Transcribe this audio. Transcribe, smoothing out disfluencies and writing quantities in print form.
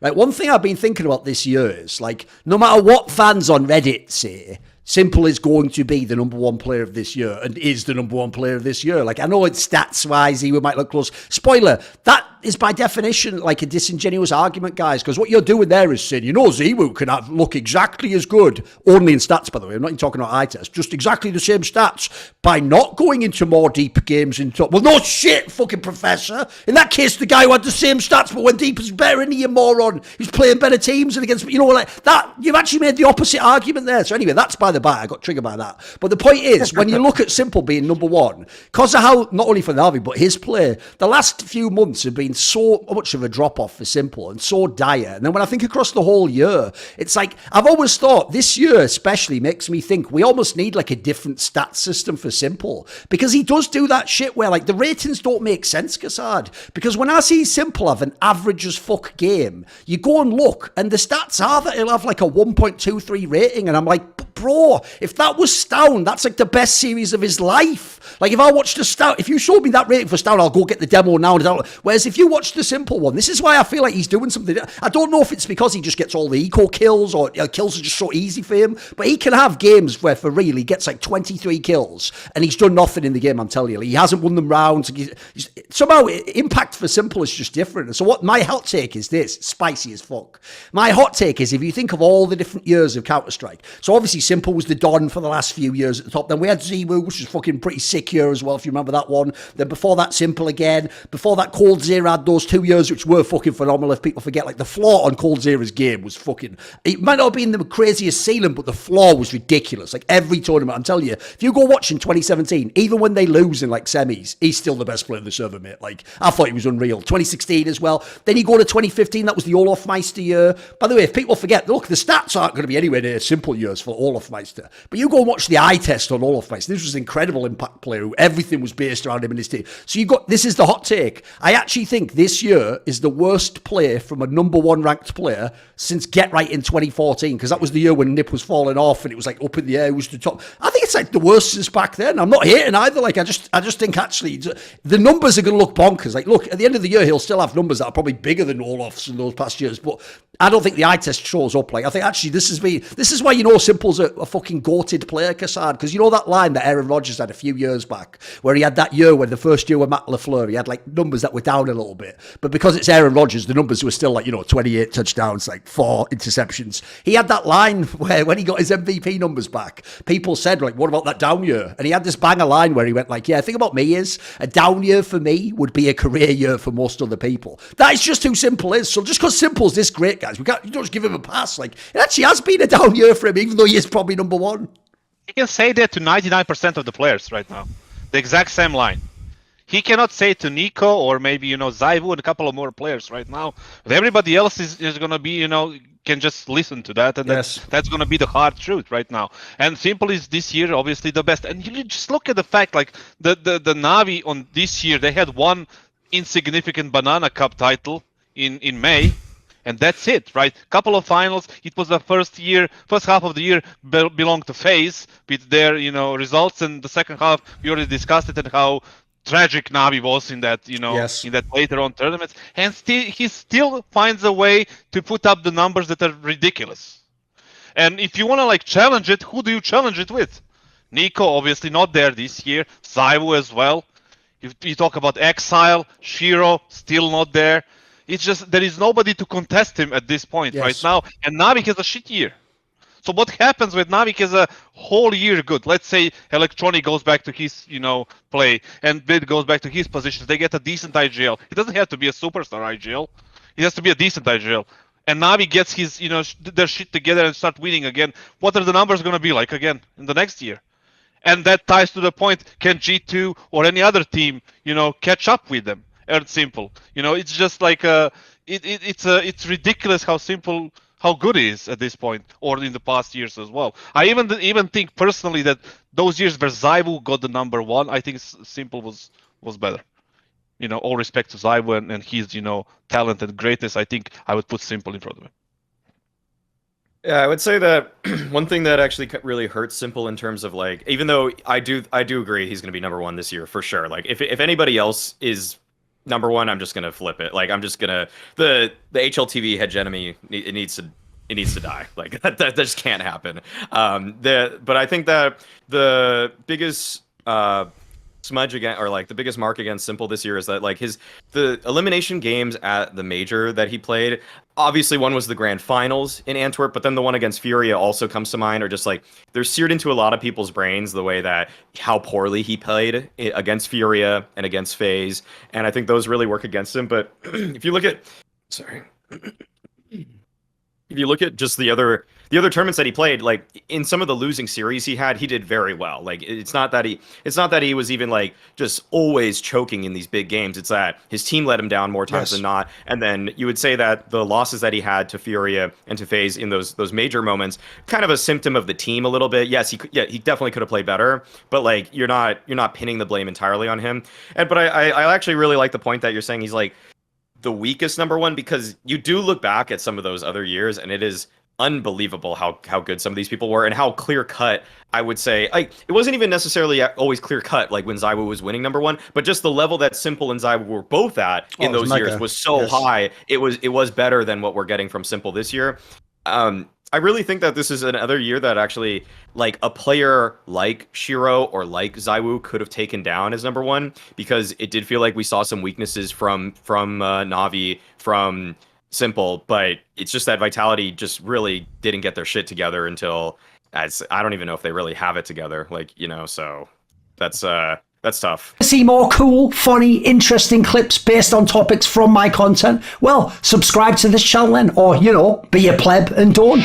Like, one thing I've been thinking about this year is, like, no matter what fans on Reddit say, s1mple is going to be the #1 player of this year and is the #1 player of this year. Like, I know it's stats-wise, he might look close. Spoiler, that is by definition like a disingenuous argument, guys, because what you're doing there is saying, z1mple can look exactly as good, only in stats, by the way. I'm not even talking about eye test, just exactly the same stats by not going into more deep games in top. Well, no shit, fucking professor. In that case, the guy who had the same stats but went deep is better, isn't he, you moron? He's playing better teams and against, like that. You've actually made the opposite argument there. So anyway, that's by the by. I got triggered by that. But the point is, when you look at s1mple being #1, because of how, not only for Navi, but his play, the last few months have been so much of a drop-off for s1mple and so dire. And then when I think across the whole year, it's like, I've always thought this year especially makes me think we almost need like a different stat system for s1mple, because he does do that shit where like the ratings don't make sense, Kassad. Because when I see s1mple have an average as fuck game, you go and look and the stats are that he'll have like a 1.23 rating, and I'm like, bro, if that was Stown, that's like the best series of his life. Like, if I watched a Stown, if you showed me that rating for Stown, I'll go get the demo now. Whereas if you watch the s1mple one, this is why I feel like he's doing something. I don't know if it's because he just gets all the eco kills, or kills are just so easy for him, but he can have games where for real he gets like 23 kills and he's done nothing in the game, I'm telling you. He hasn't won them rounds. Somehow impact for s1mple is just different. And so what my hot take is this, spicy as fuck. My hot take is, if you think of all the different years of Counter-Strike, so obviously s1mple was the Don for the last few years at the top. Then we had z1mple, which was fucking pretty sick year as well, if you remember that one. Then before that, s1mple again. Before that, coldzera had those 2 years, which were fucking phenomenal. If people forget, like, the floor on coldzera's game was fucking, it might not have been the craziest ceiling, but the floor was ridiculous. Like, every tournament, I'm telling you, if you go watch in 2017, even when they lose in like semis, he's still the best player in the server, mate. Like, I thought he was unreal. 2016 as well. Then you go to 2015, that was the Olofmeister year. By the way, if people forget, look, the stats aren't going to be anywhere near s1mple years for Olofmeister. But you go and watch the eye test on Olofmeister. This was an incredible impact player who everything was based around him and his team. So you got, this is the hot take. I actually think this year is the worst play from a #1 ranked player since Get Right in 2014, because that was the year when Nip was falling off and it was like up in the air, it was the top. I think it's like the worst since back then. I'm not hating either. Like, I just think actually the numbers are going to look bonkers. Like, look, at the end of the year, he'll still have numbers that are probably bigger than Olof's in those past years, but I don't think the eye test shows up. Like, I think actually this is why, s1mple's a fucking goated player, Kassad, because you know that line that Aaron Rodgers had a few years back, where he had that year when the first year with Matt LaFleur, he had like numbers that were down a little bit, but because it's Aaron Rodgers, the numbers were still like, 28 touchdowns, like 4 interceptions. He had that line where when he got his MVP numbers back, people said, like, what about that down year? And he had this banger line where he went like, yeah, the thing about me is a down year for me would be a career year for most other people. That is just who s1mple is. So just because s1mple's this great, guys, you don't just give him a pass. Like, it actually has been a down year for him, even though he is probably #1. He can say that to 99% of the players right now. The exact same line. He cannot say it to Nico or maybe, ZywOo and a couple of more players right now. But everybody else is going to be, can just listen to that. And that's going to be the hard truth right now. And s1mple is this year obviously the best. And you just look at the fact, like, the Navi on this year, they had one insignificant Banana Cup title in May. And that's it, right? Couple of finals. It was the first half of the year belonged to FaZe with their, results, and the second half we already discussed it and how tragic Navi was in that, in that later on tournaments. And he still finds a way to put up the numbers that are ridiculous. And if you want to like challenge it, who do you challenge it with? Nico obviously not there this year. ZywOo as well. If you talk about Exile, Shiro still not there. It's just there is nobody to contest him at this point right now, and Navi has a shit year. So what happens when Navi has a whole year good? Let's say Electronic goes back to his, play, and Bid goes back to his positions. They get a decent IGL. It doesn't have to be a superstar IGL. It has to be a decent IGL. And Navi gets his, their shit together and start winning again. What are the numbers going to be like again in the next year? And that ties to the point: can G2 or any other team, catch up with them? s1mple. It's just like it's ridiculous how good it is at this point, or in the past years as well. I even think personally that those years where ZywOo got the #1, I think s1mple was better. All respect to ZywOo and his talent and greatness, I think I would put s1mple in front of him. Yeah, I would say that one thing that actually really hurts s1mple in terms of like, even though I do agree he's going to be #1 this year for sure. Like if anybody else is number one, I'm just gonna flip it. Like I'm just gonna the HLTV hegemony. It needs to die. Like that just can't happen. But I think that the biggest smudge again, or like the biggest mark against Simple this year is that like the elimination games at the major that he played. Obviously, one was the grand finals in Antwerp, but then the one against Furia also comes to mind, or just like they're seared into a lot of people's brains the way that how poorly he played against Furia and against FaZe, and I think those really work against him. But if you look at, if you look at just the other tournaments that he played, like in some of the losing series he did very well. Like it's not that he was even like just always choking in these big games. It's that his team let him down more times than not. And then you would say that the losses that he had to Furia and to FaZe in those major moments, kind of a symptom of the team a little bit. Yes, he definitely could have played better, but like you're not pinning the blame entirely on him. But I actually really like the point that you're saying he's like the weakest number one, because you do look back at some of those other years and it is unbelievable how good some of these people were and how clear cut. I would say like it wasn't even necessarily always clear cut like when ZywOo was winning number one, but just the level that s1mple and ZywOo were both at in those years was so high. It was better than what we're getting from s1mple this year. I really think that this is another year that actually like a player like Shiro or like ZywOo could have taken down as number one, because it did feel like we saw some weaknesses from Na'Vi, from s1mple, but it's just that Vitality just really didn't get their shit together until I don't even know if they really have it together. Like, you know, so that's tough. See more cool, funny, interesting clips based on topics from my content? Well, subscribe to this channel then, or, you know, be a pleb and don't.